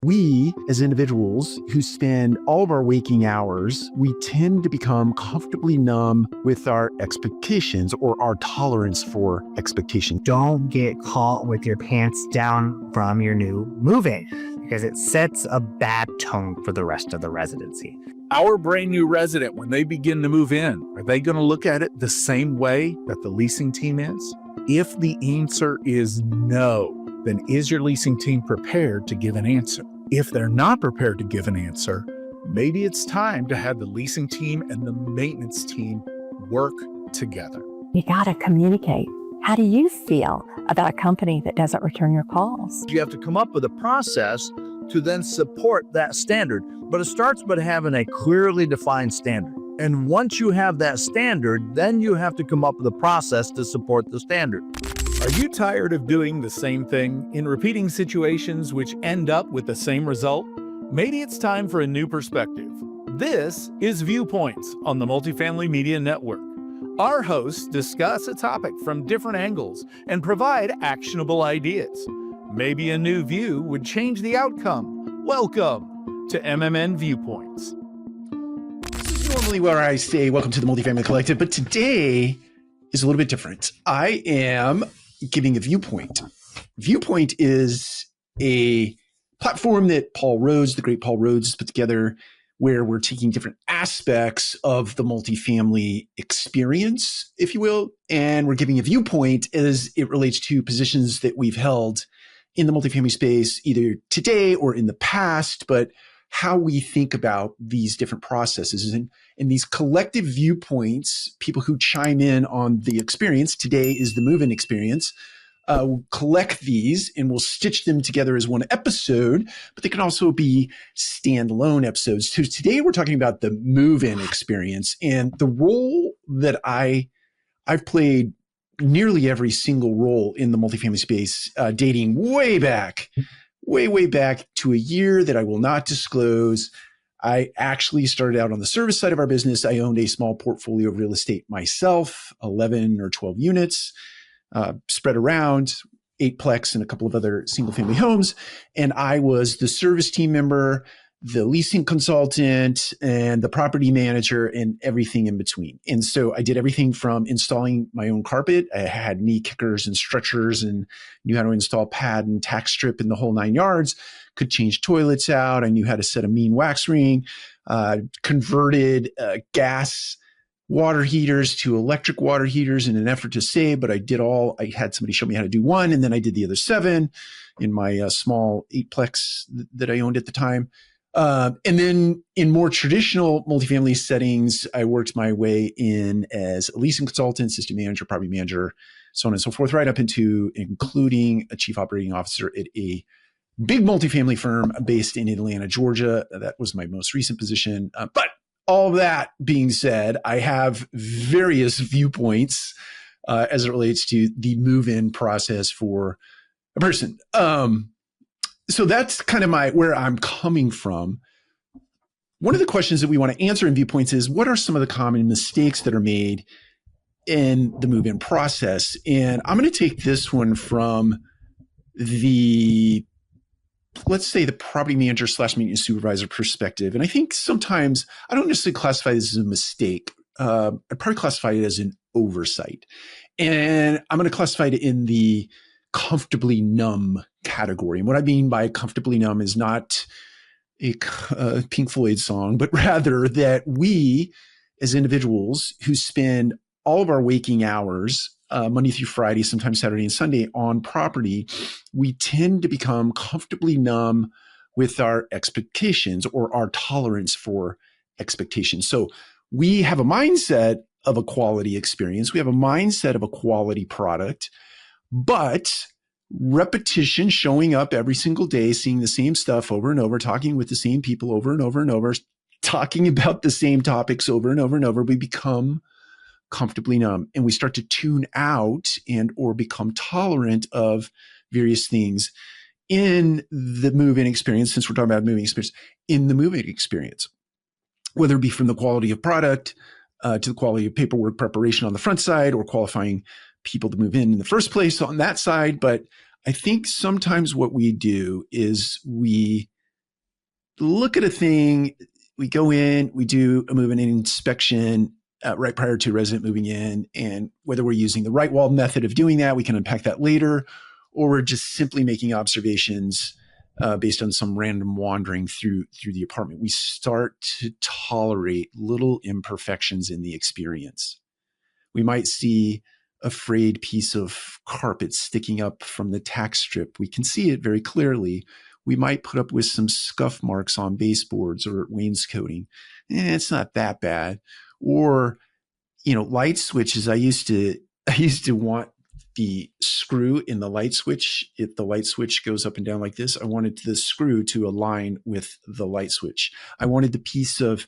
We, as individuals who spend all of our waking hours, we tend to become comfortably numb with our expectations or our tolerance for expectation. Don't get caught with your pants down from your new move-in because it sets a bad tone for the rest of the residency. Our brand new resident, when they begin to move in, are they going to look at it the same way that the leasing team is? If the answer is no, then is your leasing team prepared to give an answer? If they're not prepared to give an answer, maybe it's time to have the leasing team and the maintenance team work together. You got to communicate. How do you feel about a company that doesn't return your calls? You have to come up with a process to then support that standard. But it starts by having a clearly defined standard. And once you have that standard, then you have to come up with a process to support the standard. Are you tired of doing the same thing in repeating situations which end up with the same result? Maybe it's time for a new perspective. This is Viewpoints on the Multifamily Media Network. Our hosts discuss a topic from different angles and provide actionable ideas. Maybe a new view would change the outcome. Welcome to MMN Viewpoints. This is normally where I say welcome to the Multifamily Collective, but today is a little bit different. I am giving a viewpoint. Viewpoint is a platform that Paul Rhodes, the great Paul Rhodes, has put together where we're taking different aspects of the multifamily experience, if you will, and we're giving a viewpoint as it relates to positions that we've held in the multifamily space, either today or in the past, but how we think about these different processes. And these collective viewpoints, people who chime in on the experience, today is the move-in experience, we'll collect these and we'll stitch them together as one episode, but they can also be standalone episodes. So today we're talking about the move-in experience and the role that I've played nearly every single role in the multifamily space, dating way back to a year that I will not disclose. I actually started out on the service side of our business. I owned a small portfolio of real estate myself, 11 or 12 units, spread around, 8-plex and a couple of other single family homes. And I was the service team member, the leasing consultant, and the property manager, and everything in between. And so I did everything from installing my own carpet. I had knee kickers and stretchers and knew how to install pad and tack strip in the whole 9 yards, could change toilets out. I knew how to set a mean wax ring, converted gas water heaters to electric water heaters in an effort to save, but I had somebody show me how to do one, and then I did the other 7 in my small 8-plex that I owned at the time. And then in more traditional multifamily settings, I worked my way in as a leasing consultant, system manager, property manager, so on and so forth, right up into including a chief operating officer at a big multifamily firm based in Atlanta, Georgia. That was my most recent position. But all of that being said, I have various viewpoints as it relates to the move-in process for a person. So that's kind of where I'm coming from. One of the questions that we want to answer in Viewpoints is, what are some of the common mistakes that are made in the move-in process? And I'm going to take this one from let's say the property manager / maintenance supervisor perspective. And I think sometimes I don't necessarily classify this as a mistake. I'd probably classify it as an oversight. And I'm going to classify it in the comfortably numb category. And what I mean by comfortably numb is not a Pink Floyd song, but rather that we as individuals who spend all of our waking hours, Monday through Friday, sometimes Saturday and Sunday on property, we tend to become comfortably numb with our expectations or our tolerance for expectations. So we have a mindset of a quality experience. We have a mindset of a quality product, but repetition, showing up every single day, seeing the same stuff over and over, talking with the same people over and over and over, talking about the same topics over and over and over, we become comfortably numb and we start to tune out and or become tolerant of various things in the move-in experience, since we're talking about moving experience, in the moving experience, whether it be from the quality of product to the quality of paperwork preparation on the front side or qualifying people to move in the first place on that side. But I think sometimes what we do is we look at a thing. We go in, we do a move-in inspection right prior to a resident moving in. And whether we're using the right wall method of doing that, we can unpack that later, or we're just simply making observations based on some random wandering through the apartment. We start to tolerate little imperfections in the experience. We might see a frayed piece of carpet sticking up from the tack strip. We can see it very clearly. We might put up with some scuff marks on baseboards or wainscoting. It's not that bad. Or, light switches. I used to want the screw in the light switch. If the light switch goes up and down like this, I wanted the screw to align with the light switch. I wanted the piece of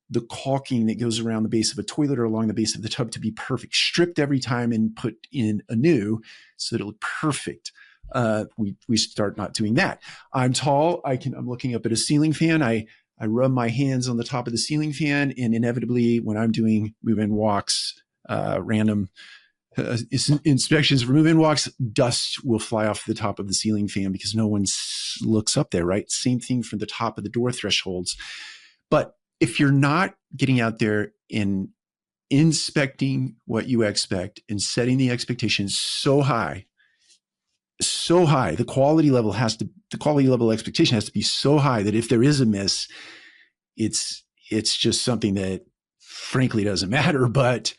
the caulking that goes around the base of a toilet or along the base of the tub to be perfect, stripped every time and put in anew so that it'll look perfect. We start not doing that. I'm tall. I'm looking up at a ceiling fan. I rub my hands on the top of the ceiling fan, and inevitably when I'm doing move-in walks, random inspections for move-in walks, dust will fly off the top of the ceiling fan because no one looks up there, right? Same thing for the top of the door thresholds. But if you're not getting out there and inspecting what you expect and setting the expectations so high, the quality level expectation has to be so high that if there is a miss, it's just something that frankly doesn't matter, but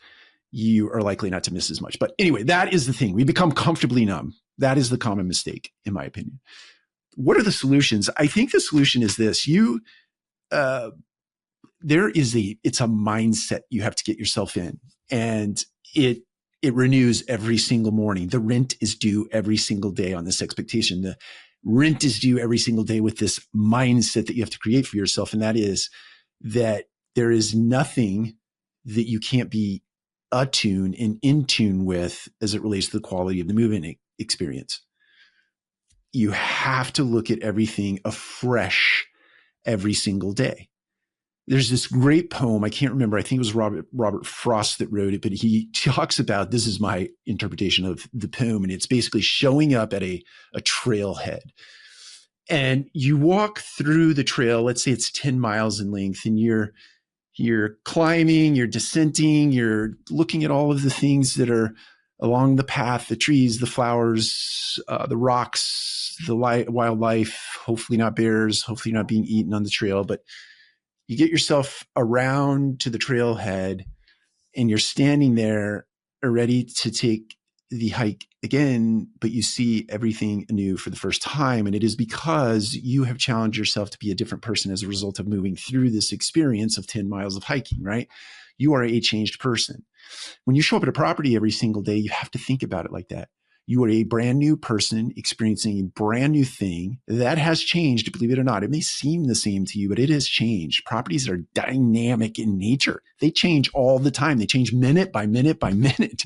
you are likely not to miss as much. But anyway, that is the thing. We become comfortably numb. That is the common mistake, in my opinion. What are the solutions? I think the solution is this. It's a mindset you have to get yourself in, and it renews every single morning. The rent is due every single day on this expectation. The rent is due every single day with this mindset that you have to create for yourself. And that is that there is nothing that you can't be attuned and in tune with as it relates to the quality of the move-in experience. You have to look at everything afresh every single day. There's this great poem. I can't remember. I think it was Robert Frost that wrote it, but he talks about, this is my interpretation of the poem. And it's basically showing up at a trailhead, and you walk through the trail. Let's say it's 10 miles in length, and you're climbing, you're descending, you're looking at all of the things that are along the path, the trees, the flowers, the rocks, the wildlife, hopefully not bears, hopefully not being eaten on the trail, but you get yourself around to the trailhead and you're standing there ready to take the hike again, but you see everything anew for the first time. And it is because you have challenged yourself to be a different person as a result of moving through this experience of 10 miles of hiking, right? You are a changed person. When you show up at a property every single day, you have to think about it like that. You are a brand new person experiencing a brand new thing that has changed, believe it or not. It may seem the same to you, but it has changed. Properties are dynamic in nature. They change all the time. They change minute by minute by minute.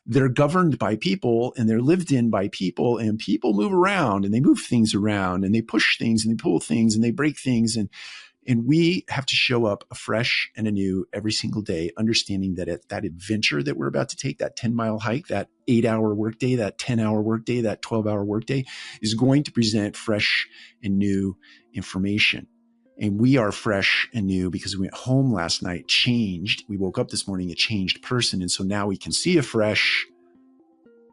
They're governed by people and they're lived in by people, and people move around and they move things around and they push things and they pull things and they break things. And we have to show up afresh and anew every single day, understanding that that adventure that we're about to take, that 10-mile hike, that 8-hour workday, that 10-hour workday, that 12-hour workday is going to present fresh and new information. And we are fresh and new because we went home last night, changed. We woke up this morning a changed person. And so now we can see afresh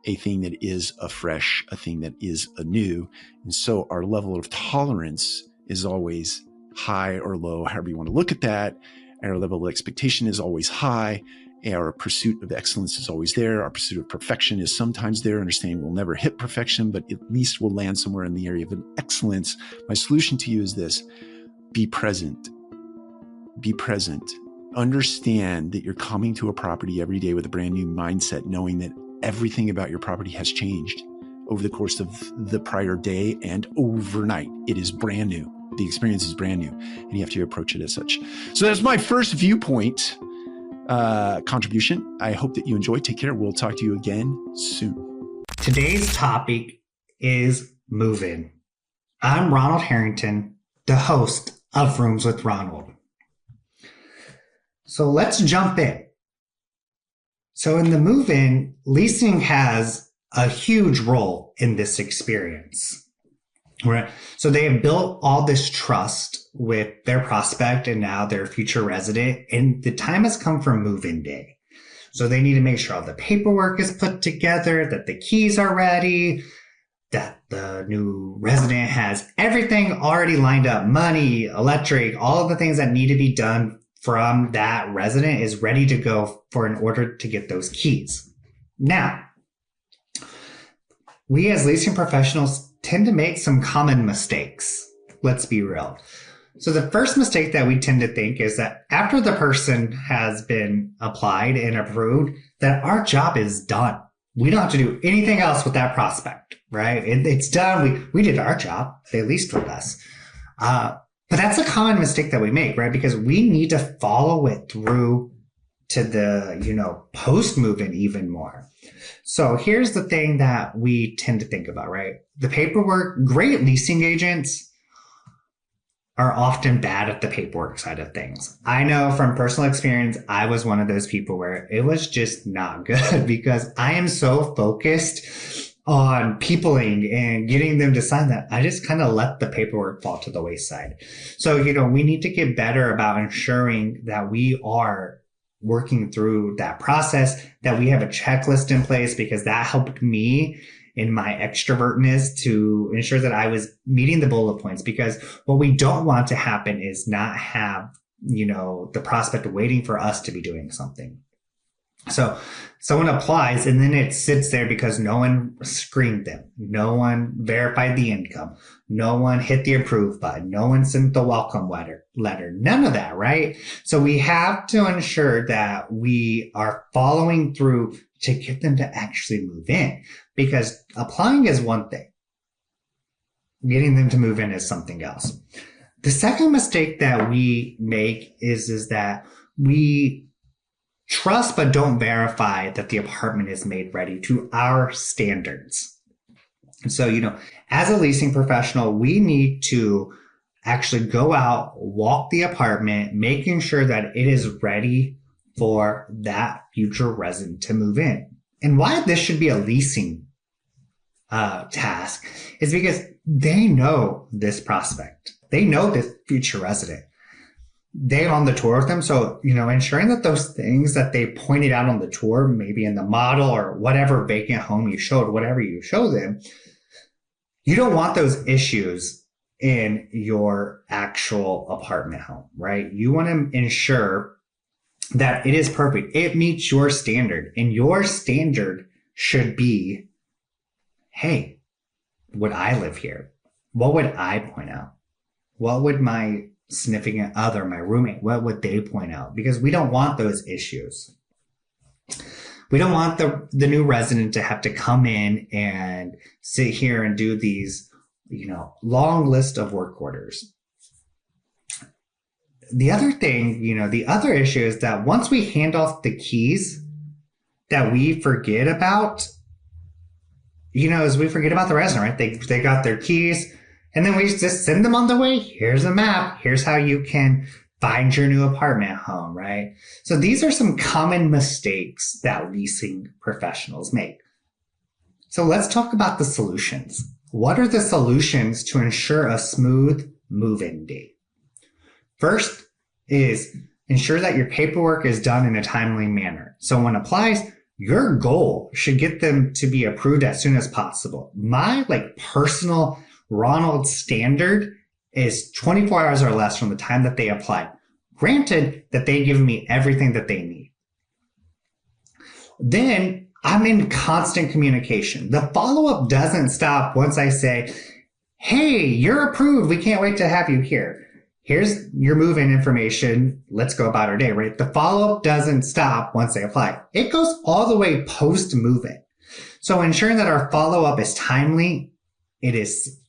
a thing that is afresh, a thing that is anew. And so our level of tolerance is always high or low, however you want to look at that. Our level of expectation is always high. Our pursuit of excellence is always there. Our pursuit of perfection is sometimes there, understanding we'll never hit perfection, but at least we'll land somewhere in the area of excellence. My solution to you is this: be present. Be present. Understand that you're coming to a property every day with a brand new mindset, knowing that everything about your property has changed over the course of the prior day and overnight. It is brand new. The experience is brand new, and you have to approach it as such. So that's my first viewpoint contribution. I hope that you enjoy. Take care. We'll talk to you again soon. Today's topic is move-in. I'm Ronald Harrington, the host of Rooms with Ronald. So let's jump in. So in the move-in, leasing has a huge role in this experience. Right. So they have built all this trust with their prospect and now their future resident, and the time has come for move-in day. So they need to make sure all the paperwork is put together, that the keys are ready, that the new resident has everything already lined up, money, electric, all of the things that need to be done from that resident is ready to go for in order to get those keys. Now, we as leasing professionals tend to make some common mistakes. Let's be real. So the first mistake that we tend to think is that after the person has been applied and approved, that our job is done. We don't have to do anything else with that prospect, right? It's done. We did our job. They leased with us. But that's a common mistake that we make, right? Because we need to follow it through to the, post move-in even more. So here's the thing that we tend to think about, right? The paperwork, great leasing agents are often bad at the paperwork side of things. I know from personal experience, I was one of those people where it was just not good because I am so focused on peopling and getting them to sign that I just kind of let the paperwork fall to the wayside. So, we need to get better about ensuring that we are working through that process, that we have a checklist in place, because that helped me in my extrovertness to ensure that I was meeting the bullet points. Because what we don't want to happen is not have, the prospect waiting for us to be doing something. So someone applies and then it sits there because no one screened them. No one verified the income. No one hit the approve button. No one sent the welcome letter. None of that, right? So we have to ensure that we are following through to get them to actually move in, because applying is one thing. Getting them to move in is something else. The second mistake that we make is that we trust but don't verify that the apartment is made ready to our standards. And so, as a leasing professional, we need to actually go out, walk the apartment, making sure that it is ready for that future resident to move in. And why this should be a leasing task is because they know this prospect. They know this future resident. They on the tour with them. So, ensuring that those things that they pointed out on the tour, maybe in the model or whatever vacant home you showed, whatever you show them, you don't want those issues in your actual apartment home, right? You want to ensure that it is perfect. It meets your standard, and your standard should be, hey, would I live here? What would I point out? What would my significant other, my roommate, what would they point out? Because we don't want those issues. We don't want the new resident to have to come in and sit here and do these, long list of work orders. The other thing, the other issue is that once we hand off the keys, that we forget about, is we forget about the resident, right? They got their keys, and then we just send them on the way. Here's a map. Here's how you can find your new apartment home, right? So these are some common mistakes that leasing professionals make. So let's talk about the solutions. What are the solutions to ensure a smooth move-in date? First is ensure that your paperwork is done in a timely manner. So when applies, your goal should get them to be approved as soon as possible. My personal Ronald standard is 24 hours or less from the time that they apply. Granted that they give me everything that they need. Then I'm in constant communication. The follow-up doesn't stop once I say, hey, you're approved. We can't wait to have you here. Here's your move-in information. Let's go about our day, right? The follow-up doesn't stop once they apply. It goes all the way post-move-in. So ensuring that our follow-up is timely, it is,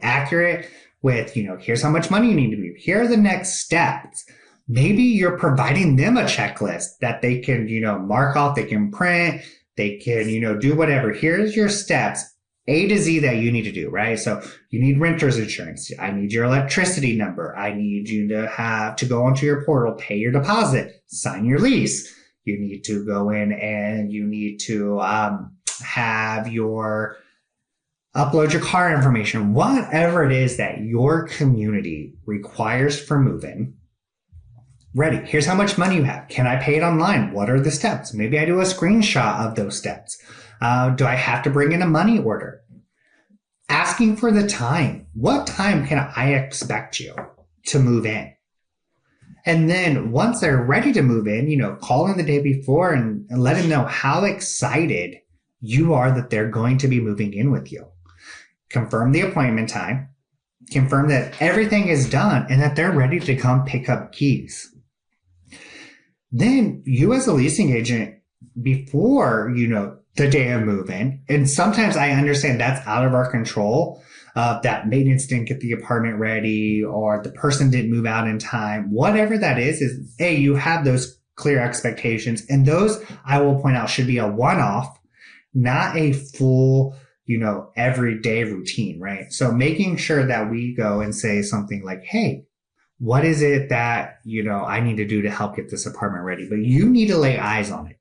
accurate with, here's how much money you need to be. Here are the next steps. Maybe you're providing them a checklist that they can, mark off, they can print, they can, do whatever. Here's your steps, A to Z, that you need to do, right? So you need renter's insurance. I need your electricity number. I need you to go onto your portal, pay your deposit, sign your lease. You need to go in and you need to have your upload your car information, whatever it is that your community requires for move-in. Ready. Here's how much money you have. Can I pay it online? What are the steps? Maybe I do a screenshot of those steps. Do I have to bring in a money order? Asking for the time. What time can I expect you to move in? And then once they're ready to move in, call in the day before and let them know how excited you are that they're going to be moving in with you. Confirm the appointment time. Confirm that everything is done and that they're ready to come pick up keys. Then you as a leasing agent, before, the day of move-in, and sometimes I understand that's out of our control, that maintenance didn't get the apartment ready or the person didn't move out in time. Whatever that is, A, you have those clear expectations. And those, I will point out, should be a one-off, not a full, everyday routine, right? So making sure that we go and say something like, hey, what is it that, I need to do to help get this apartment ready? But you need to lay eyes on it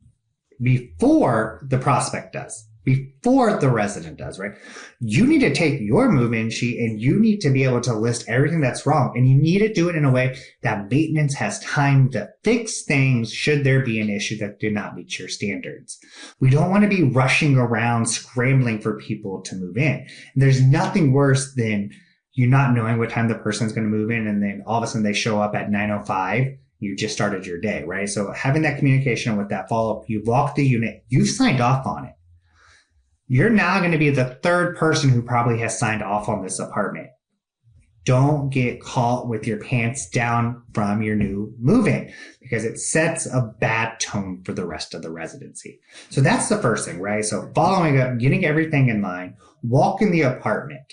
before the prospect does, before the resident does, right? You need to take your move-in sheet and you need to be able to list everything that's wrong. And you need to do it in a way that maintenance has time to fix things should there be an issue that did not meet your standards. We don't want to be rushing around scrambling for people to move in. And there's nothing worse than you not knowing what time the person's going to move in and then all of a sudden they show up at 9:05. You just started your day, right? So having that communication with that follow-up, you've walked the unit, you've signed off on it. You're now going to be the third person who probably has signed off on this apartment. Don't get caught with your pants down from your new move-in because it sets a bad tone for the rest of the residency. So that's the first thing, right? So following up, getting everything in line, walk in the apartment.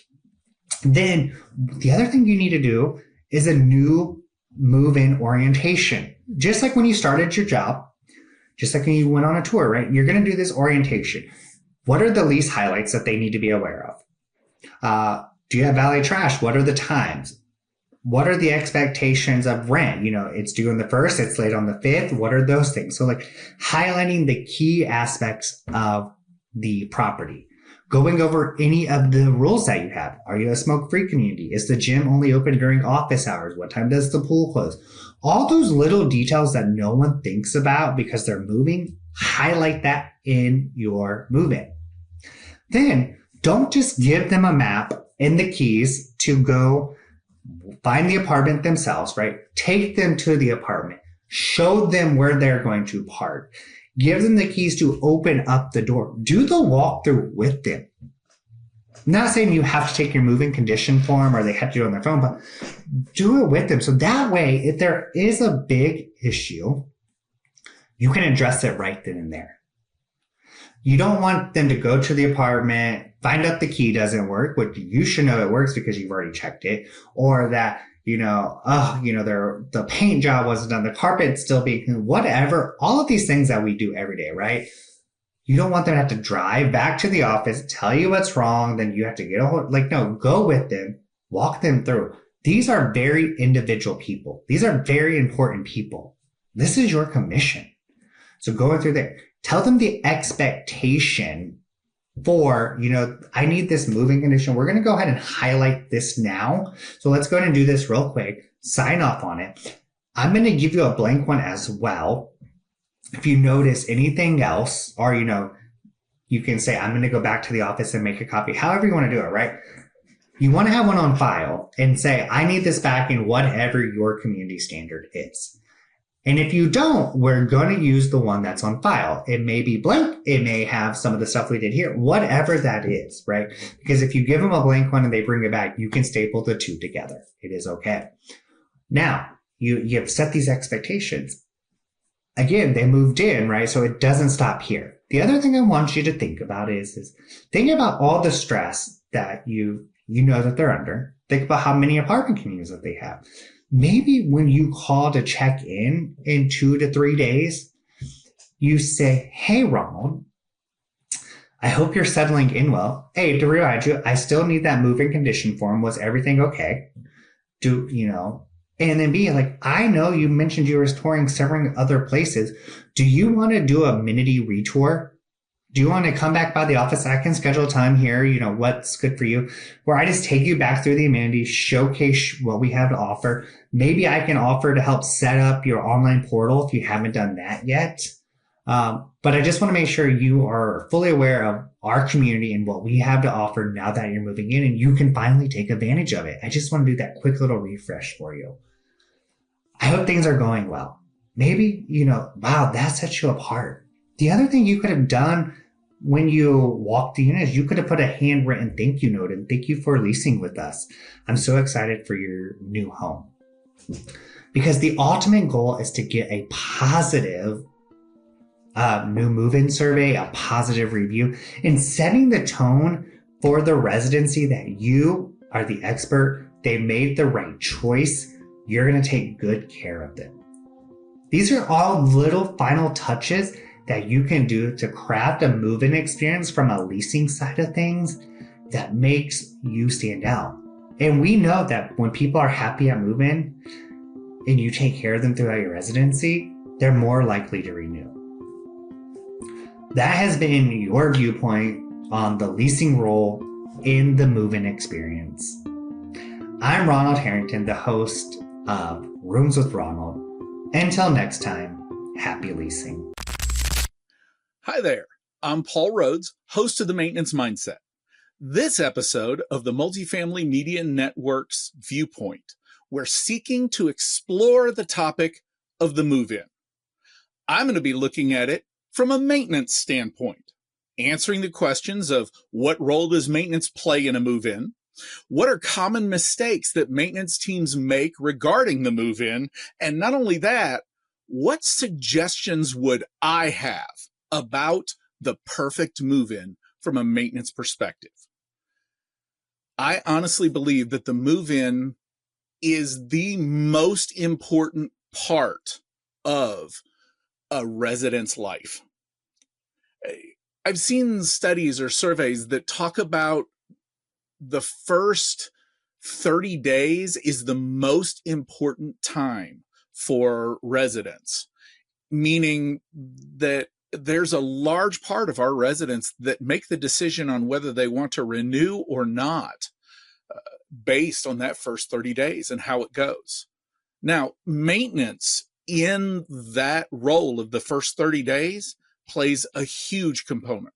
Then the other thing you need to do is a new move-in orientation. Just like when you started your job, just like when you went on a tour, right? You're going to do this orientation. What are the lease highlights that they need to be aware of? Do you have valet trash? What are the times? What are the expectations of rent? It's due on the 1st, it's late on the 5th. What are those things? So like highlighting the key aspects of the property. Going over any of the rules that you have. Are you a smoke-free community? Is the gym only open during office hours? What time does the pool close? All those little details that no one thinks about because they're moving, highlight that in your move-in. Then don't just give them a map and the keys to go find the apartment themselves, right? Take them to the apartment. Show them where they're going to park. Give them the keys to open up the door. Do the walkthrough with them. I'm not saying you have to take your move-in condition form or they have to do it on their phone, but do it with them. So that way, if there is a big issue, you can address it right then and there. You don't want them to go to the apartment, find out the key doesn't work, which you should know it works because you've already checked it, or that the paint job wasn't done, the carpet's still being cleaned, whatever, all of these things that we do every day, right? You don't want them to have to drive back to the office, tell you what's wrong, then you have to get no, go with them, walk them through. These are very individual people. These are very important people. This is your commission. So going through there, tell them the expectation for, I need this moving condition. We're going to go ahead and highlight this now. So let's go ahead and do this real quick. Sign off on it. I'm going to give you a blank one as well. If you notice anything else, or, you can say, I'm going to go back to the office and make a copy, however you want to do it, right? You want to have one on file and say, I need this back in whatever your community standard is. And if you don't, we're going to use the one that's on file. It may be blank. It may have some of the stuff we did here, whatever that is, right? Because if you give them a blank one and they bring it back, you can staple the two together. It is okay. Now, you have set these expectations. Again, they moved in, right? So it doesn't stop here. The other thing I want you to think about is think about all the stress that you know that they're under. Think about how many apartment communities that they have. Maybe when you call to check in 2 to 3 days, you say, hey, Ronald, I hope you're settling in well. Hey, to remind you, I still need that move-in condition form. Was everything okay? And then be like, I know you mentioned you were touring several other places. Do you want to do a amenity retour? Do you want to come back by the office? I can schedule time here. What's good for you? Where I just take you back through the amenities, showcase what we have to offer. Maybe I can offer to help set up your online portal if you haven't done that yet. But I just want to make sure you are fully aware of our community and what we have to offer now that you're moving in, and you can finally take advantage of it. I just want to do that quick little refresh for you. I hope things are going well. Maybe, wow, that sets you apart. The other thing you could have done when you walked the unit is you could have put a handwritten thank you note and thank you for leasing with us. I'm so excited for your new home. Because the ultimate goal is to get a positive new move-in survey, a positive review, and setting the tone for the residency that you are the expert. They made the right choice. You're going to take good care of them. These are all little final touches that you can do to craft a move-in experience from a leasing side of things that makes you stand out. And we know that when people are happy at move-in and you take care of them throughout your residency, they're more likely to renew. That has been your viewpoint on the leasing role in the move-in experience. I'm Ronald Harrington, the host of Rooms with Ronald. Until next time, happy leasing. Hi there, I'm Paul Rhodes, host of The Maintenance Mindset. This episode of the Multifamily Media Network's Viewpoint, we're seeking to explore the topic of the move-in. I'm going to be looking at it from a maintenance standpoint, answering the questions of what role does maintenance play in a move-in? What are common mistakes that maintenance teams make regarding the move-in? And not only that, what suggestions would I have about the perfect move-in from a maintenance perspective? I honestly believe that the move-in is the most important part of a resident's life. I've seen studies or surveys that talk about the first 30 days is the most important time for residents, meaning that there's a large part of our residents that make the decision on whether they want to renew or not based on that first 30 days and how it goes. Now, maintenance in that role of the first 30 days plays a huge component.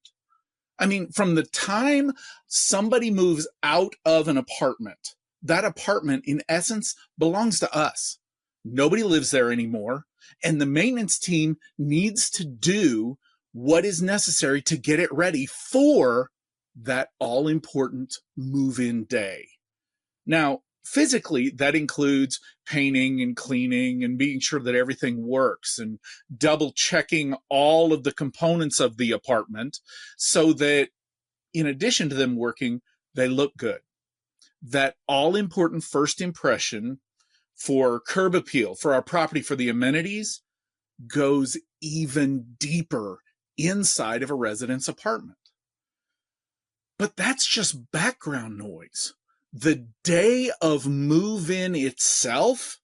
I mean, from the time somebody moves out of an apartment, that apartment in essence belongs to us. Nobody lives there anymore. And the maintenance team needs to do what is necessary to get it ready for that all-important move-in day. Now, physically, that includes painting and cleaning and being sure that everything works and double checking all of the components of the apartment so that in addition to them working, they look good. That all-important first impression for curb appeal, for our property, for the amenities, goes even deeper inside of a resident's apartment. But that's just background noise. The day of move-in itself,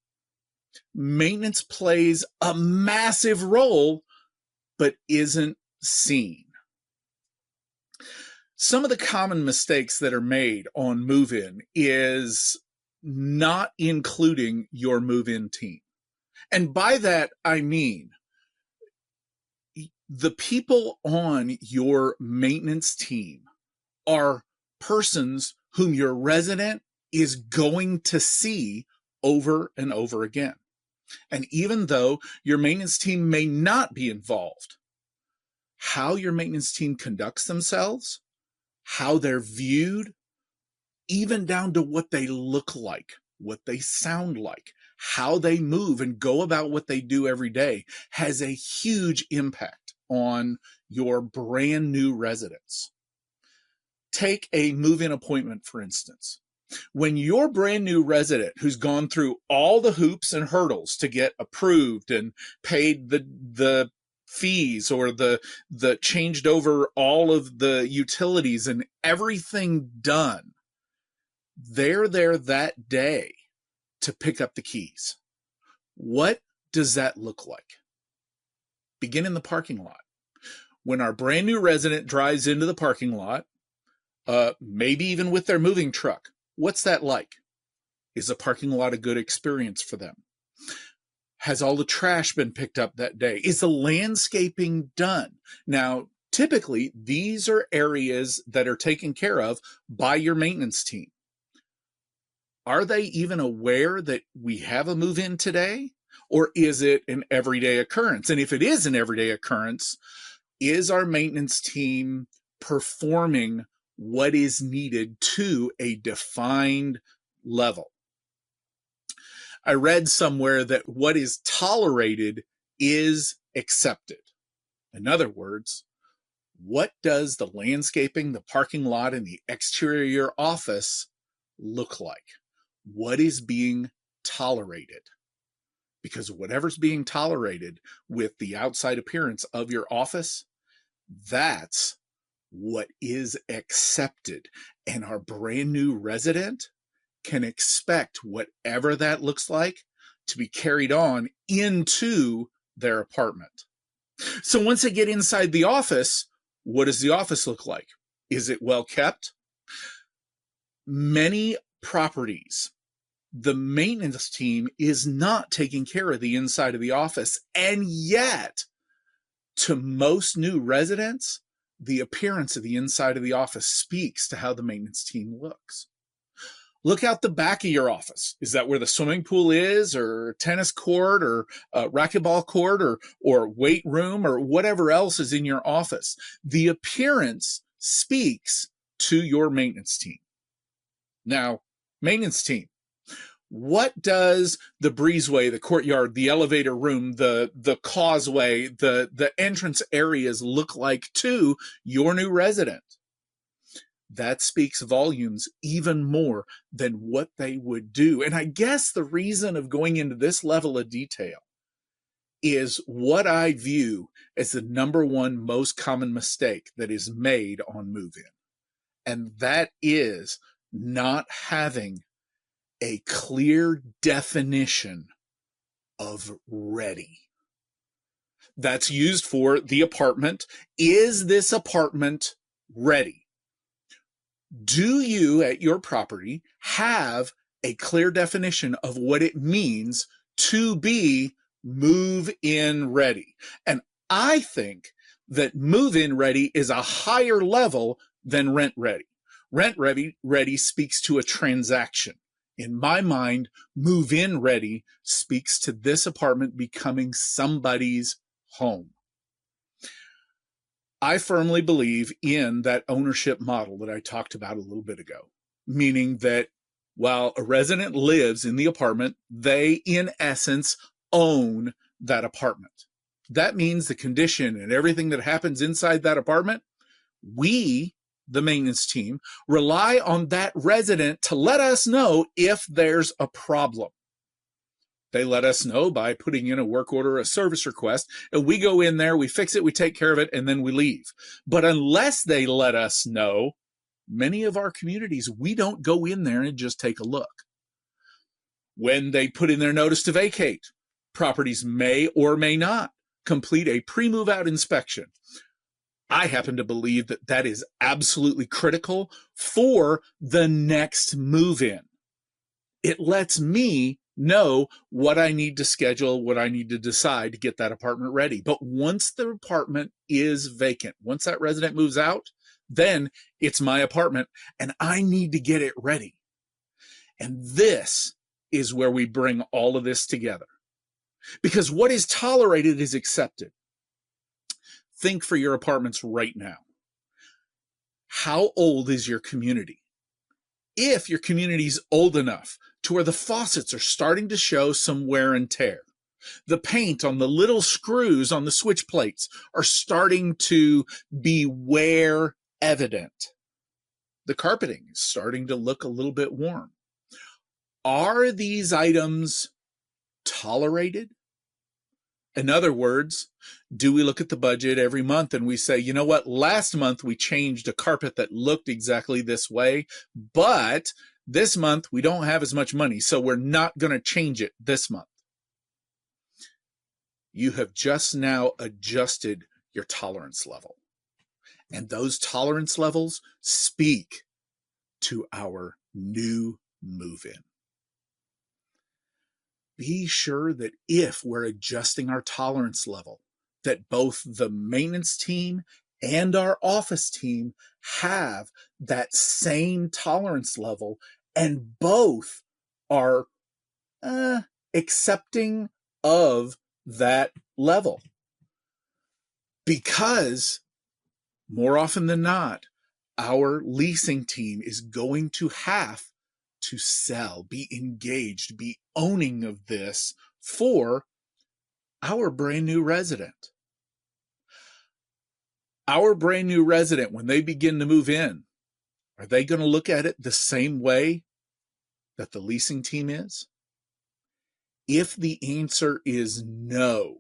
maintenance plays a massive role, but isn't seen. Some of the common mistakes that are made on move-in is not including your move-in team. And by that, I mean the people on your maintenance team are persons whom your resident is going to see over and over again. And even though your maintenance team may not be involved, how your maintenance team conducts themselves, how they're viewed, even down to what they look like, what they sound like, how they move and go about what they do every day has a huge impact on your brand new residents. Take a move-in appointment, for instance. When your brand new resident who's gone through all the hoops and hurdles to get approved and paid the fees or the changed over all of the utilities and everything done, they're there that day to pick up the keys. What does that look like? Begin in the parking lot. When our brand new resident drives into the parking lot, maybe even with their moving truck, what's that like? Is the parking lot a good experience for them? Has all the trash been picked up that day? Is the landscaping done? Now, typically, these are areas that are taken care of by your maintenance team. Are they even aware that we have a move-in today? Or is it an everyday occurrence? And if it is an everyday occurrence, is our maintenance team performing what is needed to a defined level? I read somewhere that what is tolerated is accepted. In other words, what does the landscaping, the parking lot, and the exterior of your office look like? What is being tolerated? Because whatever's being tolerated with the outside appearance of your office, that's what is accepted. And our brand new resident can expect whatever that looks like to be carried on into their apartment. So once they get inside the office, what does the office look like? Is it well kept? Many properties, the maintenance team is not taking care of the inside of the office. And yet, to most new residents, the appearance of the inside of the office speaks to how the maintenance team looks. Look out the back of your office. Is that where the swimming pool is, or tennis court, or racquetball court, or weight room, or whatever else is in your office? The appearance speaks to your maintenance team. Now, maintenance team, what does the breezeway, the courtyard, the elevator room, the causeway, the entrance areas look like to your new resident? That speaks volumes even more than what they would do. And I guess the reason of going into this level of detail is what I view as the number one most common mistake that is made on move-in. And that is not having a clear definition of ready. That's used for the apartment. Is this apartment ready? Do you at your property have a clear definition of what it means to be move-in ready? And I think that move-in ready is a higher level than rent ready. Rent ready speaks to a transaction. In my mind, move-in ready speaks to this apartment becoming somebody's home. I firmly believe in that ownership model that I talked about a little bit ago, meaning that while a resident lives in the apartment, they, in essence, own that apartment. That means the condition and everything that happens inside that apartment, we, the maintenance team, rely on that resident to let us know if there's a problem. They let us know by putting in a work order, a service request, and we go in there, we fix it, we take care of it, and then we leave. But unless they let us know, many of our communities, we don't go in there and just take a look. When they put in their notice to vacate, properties may or may not complete a pre-move out inspection. I happen to believe that that is absolutely critical for the next move-in. It lets me know what I need to schedule, what I need to decide to get that apartment ready. But once the apartment is vacant, once that resident moves out, then it's my apartment and I need to get it ready. And this is where we bring all of this together. Because what is tolerated is accepted. Think for your apartments right now. How old is your community? If your community is old enough to where the faucets are starting to show some wear and tear, the paint on the little screws on the switch plates are starting to be wear evident, the carpeting is starting to look a little bit worn. Are these items tolerated? In other words, do we look at the budget every month and we say, you know what, last month we changed a carpet that looked exactly this way, but this month we don't have as much money, so we're not going to change it this month. You have just now adjusted your tolerance level. And those tolerance levels speak to our new move-in. Be sure that if we're adjusting our tolerance level, that both the maintenance team and our office team have that same tolerance level, and both are accepting of that level. Because more often than not, our leasing team is going to have to sell, be engaged, be owning of this for our brand new resident. Our brand new resident, when they begin to move in, are they going to look at it the same way that the leasing team is? If the answer is no,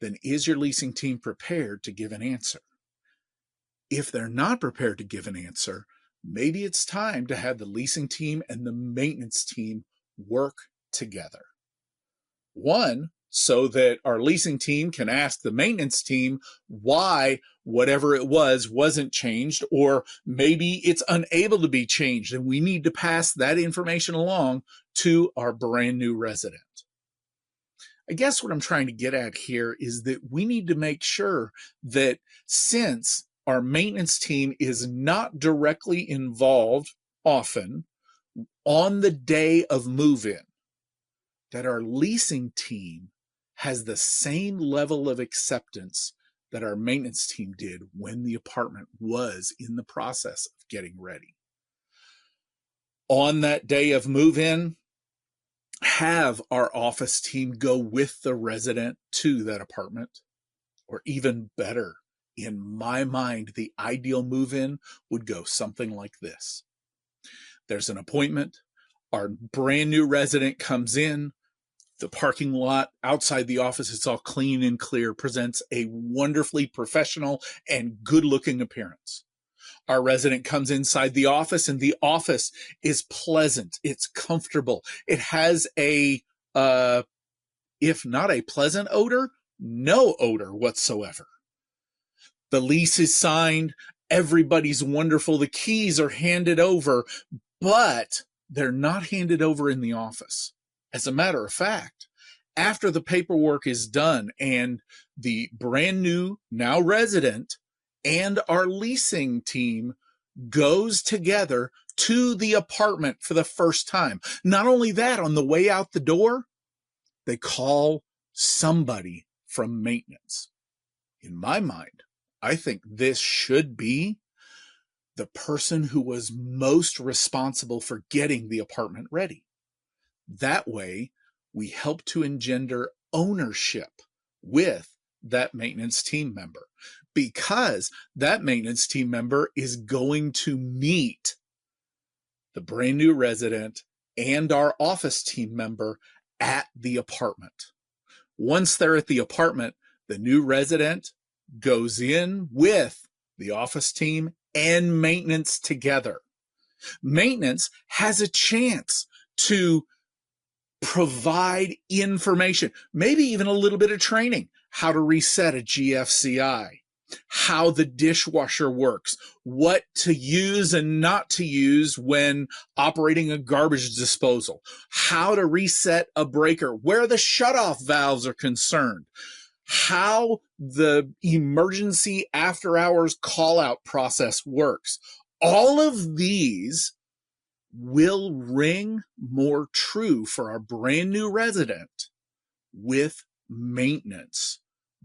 then is your leasing team prepared to give an answer? If they're not prepared to give an answer, maybe it's time to have the leasing team and the maintenance team work together. One, so that our leasing team can ask the maintenance team why whatever it was wasn't changed, or maybe it's unable to be changed, and we need to pass that information along to our brand new resident. I guess what I'm trying to get at here is that we need to make sure that since our maintenance team is not directly involved often on the day of move-in, that our leasing team has the same level of acceptance that our maintenance team did when the apartment was in the process of getting ready. On that day of move-in, have our office team go with the resident to that apartment, or even better, in my mind, the ideal move-in would go something like this. There's an appointment. Our brand new resident comes in. The parking lot outside the office, it's all clean and clear, presents a wonderfully professional and good-looking appearance. Our resident comes inside the office, and the office is pleasant. It's comfortable. It has a, if not a pleasant odor, no odor whatsoever. The lease is signed. Everybody's wonderful. The keys are handed over, but they're not handed over in the office. As a matter of fact, after the paperwork is done and the brand new, now resident, and our leasing team goes together to the apartment for the first time. Not only that, on the way out the door, they call somebody from maintenance. In my mind, I think this should be the person who was most responsible for getting the apartment ready. That way, we help to engender ownership with that maintenance team member, because that maintenance team member is going to meet the brand new resident and our office team member at the apartment. Once they're at the apartment, the new resident goes in with the office team and maintenance together. Maintenance has a chance to provide information, maybe even a little bit of training, how to reset a GFCI, how the dishwasher works, what to use and not to use when operating a garbage disposal, how to reset a breaker, where the shutoff valves are concerned, how the emergency after hours call out process works. All of these will ring more true for our brand new resident, with maintenance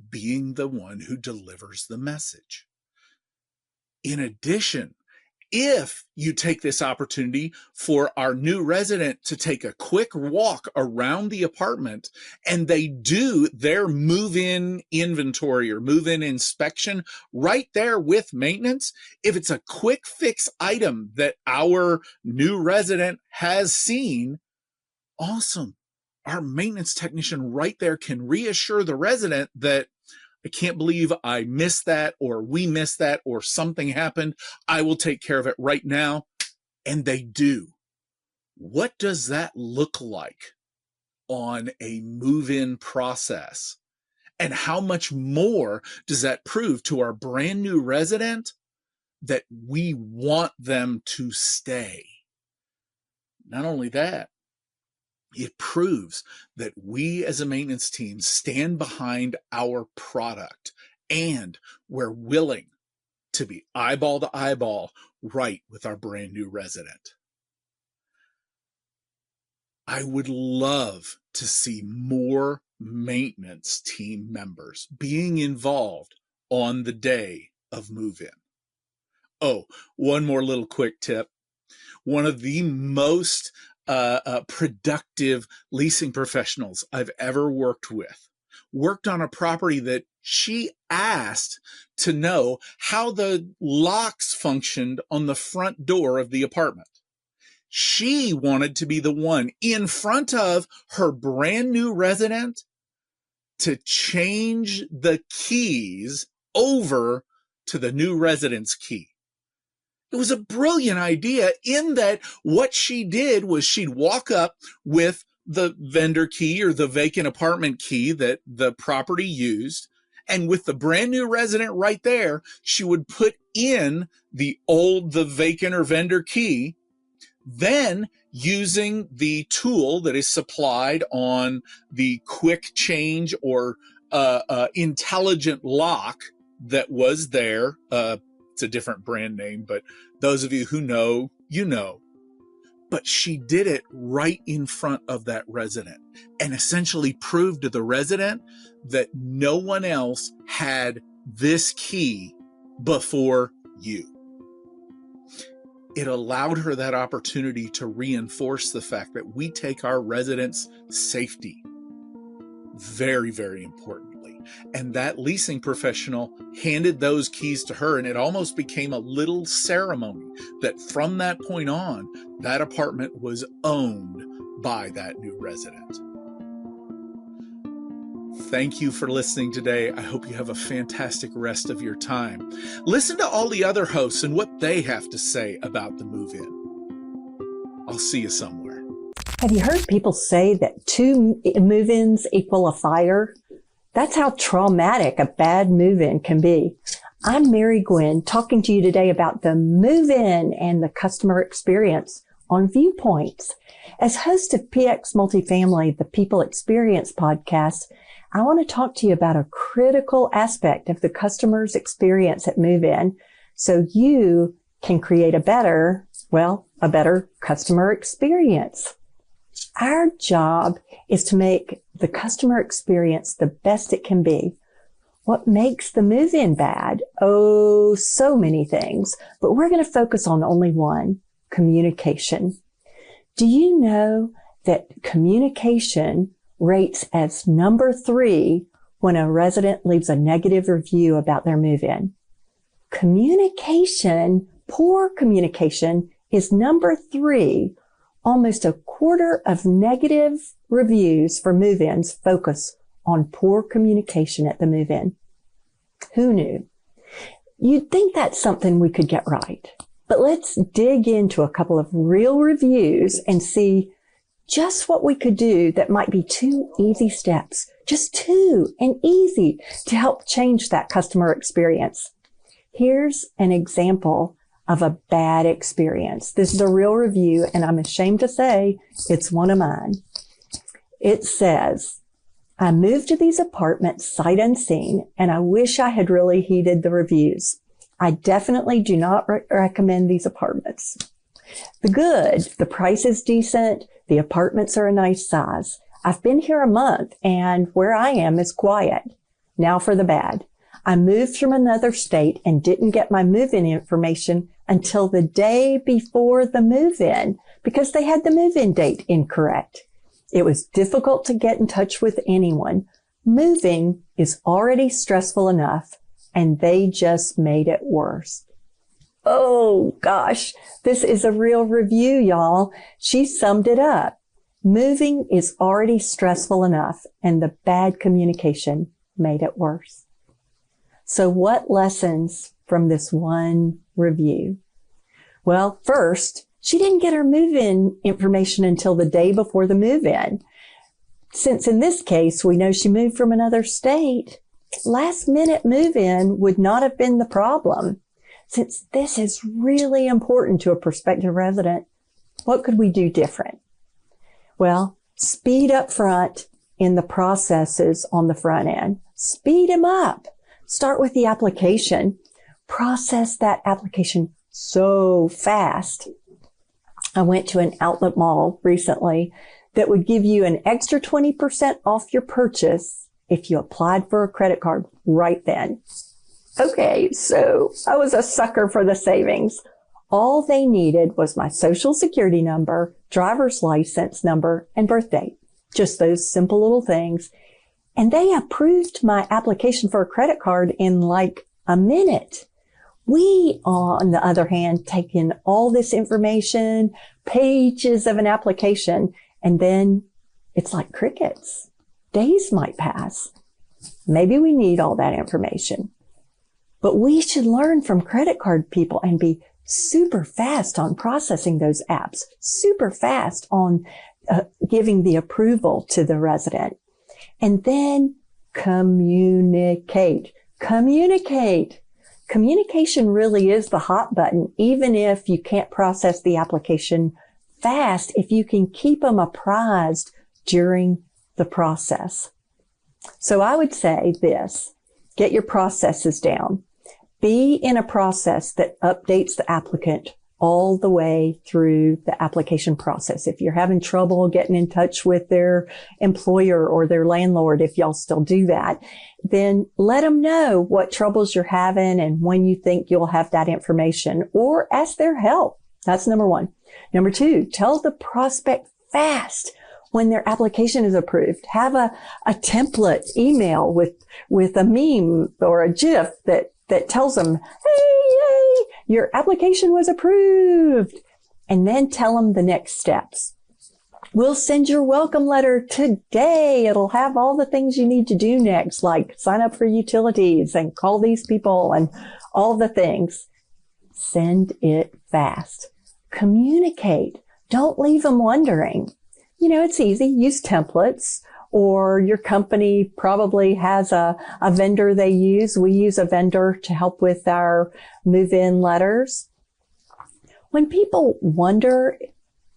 being the one who delivers the message. In addition, if you take this opportunity for our new resident to take a quick walk around the apartment and they do their move-in inventory or move-in inspection right there with maintenance, if it's a quick fix item that our new resident has seen, awesome. Our maintenance technician right there can reassure the resident that, I can't believe I missed that, or we missed that, or something happened. I will take care of it right now. And they do. What does that look like on a move-in process And how much more does that prove to our brand new resident that we want them to stay? Not only that, it proves that we as a maintenance team stand behind our product and we're willing to be eyeball to eyeball right with our brand new resident. I would love to see more maintenance team members being involved on the day of move-in. Oh, one more little quick tip. One of the most productive leasing professionals I've ever worked with worked on a property that she asked to know how the locks functioned on the front door of the apartment. She wanted to be the one in front of her brand new resident to change the keys over to the new resident's key. It was a brilliant idea in that what she did was she'd walk up with the vendor key or the vacant apartment key that the property used. And with the brand new resident right there, she would put in the vacant or vendor key. Then using the tool that is supplied on the quick change or intelligent lock that was there, it's a different brand name, but those of you who know, you know. But she did it right in front of that resident and essentially proved to the resident that no one else had this key before you. It allowed her that opportunity to reinforce the fact that we take our residents' safety very, very importantly. And that leasing professional handed those keys to her, and it almost became a little ceremony that from that point on, that apartment was owned by that new resident. Thank you for listening today. I hope you have a fantastic rest of your time. Listen to all the other hosts and what they have to say about the move-in. I'll see you somewhere. Have you heard people say that 2 move-ins equal a fire? That's how traumatic a bad move-in can be. I'm Mary Gwyn, talking to you today about the move-in and the customer experience on Viewpoints. As host of PX Multifamily, the People Experience podcast, I want to talk to you about a critical aspect of the customer's experience at move-in so you can create a better customer experience. Our job is to make the customer experience the best it can be. What makes the move-in bad? Oh, so many things, but we're going to focus on only one: communication. Do you know that communication rates as number 3 when a resident leaves a negative review about their move-in? Poor communication is number 3. Almost a quarter of negative reviews for move-ins focus on poor communication at the move-in. Who knew? You'd think that's something we could get right. But let's dig into a couple of real reviews and see just what we could do that might be 2 easy steps, just 2 and easy to help change that customer experience. Here's an example of a bad experience. This is a real review, and I'm ashamed to say it's one of mine. It says, I moved to these apartments sight unseen, and I wish I had really heeded the reviews. I definitely do not recommend these apartments. The good, the price is decent, the apartments are a nice size. I've been here a month, and where I am is quiet. Now for the bad. I moved from another state and didn't get my move-in information until the day before the move-in because they had the move-in date incorrect. It was difficult to get in touch with anyone. Moving is already stressful enough, and they just made it worse. Oh gosh, this is a real review, y'all. She summed it up. Moving is already stressful enough, and the bad communication made it worse. So what lessons from this one review? Well, first, she didn't get her move-in information until the day before the move-in. since in this case, we know she moved from another state, last minute move-in would not have been the problem. Since this is really important to a prospective resident, what could we do different? Well, speed up front in the processes on the front end. Speed them up. Start with the application. Process that application so fast. I went to an outlet mall recently that would give you an extra 20% off your purchase if you applied for a credit card right then. Okay, so I was a sucker for the savings. All they needed was my social security number, driver's license number, and birth date. Just those simple little things. And they approved my application for a credit card in like a minute. We, on the other hand, take in all this information, pages of an application, and then it's like crickets. Days might pass. Maybe we need all that information. But we should learn from credit card people and be super fast on processing those apps, super fast on giving the approval to the resident. And then communicate. Communication really is the hot button, even if you can't process the application fast, if you can keep them apprised during the process. So I would say this, get your processes down. Be in a process that updates the applicant all the way through the application process. If you're having trouble getting in touch with their employer or their landlord, if y'all still do that, then let them know what troubles you're having and when you think you'll have that information, or ask their help. That's number one. Number two, tell the prospect fast when their application is approved. Have a template email with a meme or a GIF that tells them, hey, your application was approved. And then tell them the next steps. We'll send your welcome letter today. It'll have all the things you need to do next, like sign up for utilities and call these people and all the things. Send it fast. Communicate. Don't leave them wondering. You know, it's easy. Use templates. Or your company probably has a vendor they use. We use a vendor to help with our move-in letters. When people wonder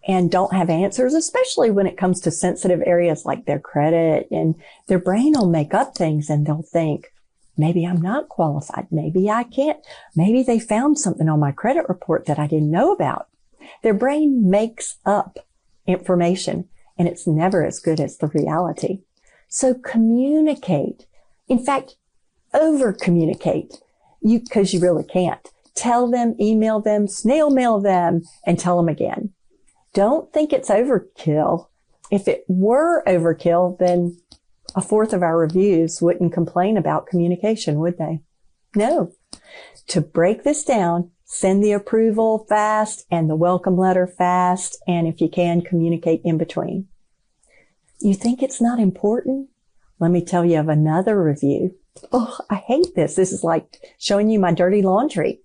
and don't have answers, especially when it comes to sensitive areas like their credit, and their brain will make up things and they'll think, maybe I'm not qualified. Maybe I can't. Maybe they found something on my credit report that I didn't know about. Their brain makes up information. And it's never as good as the reality. So communicate. In fact, over communicate. Because you really can't. Tell them, email them, snail mail them, and tell them again. Don't think it's overkill. If it were overkill, then a fourth of our reviews wouldn't complain about communication, would they? No. To break this down, send the approval fast and the welcome letter fast. And if you can, communicate in between. You think it's not important? Let me tell you of another review. Oh, I hate this. This is like showing you my dirty laundry.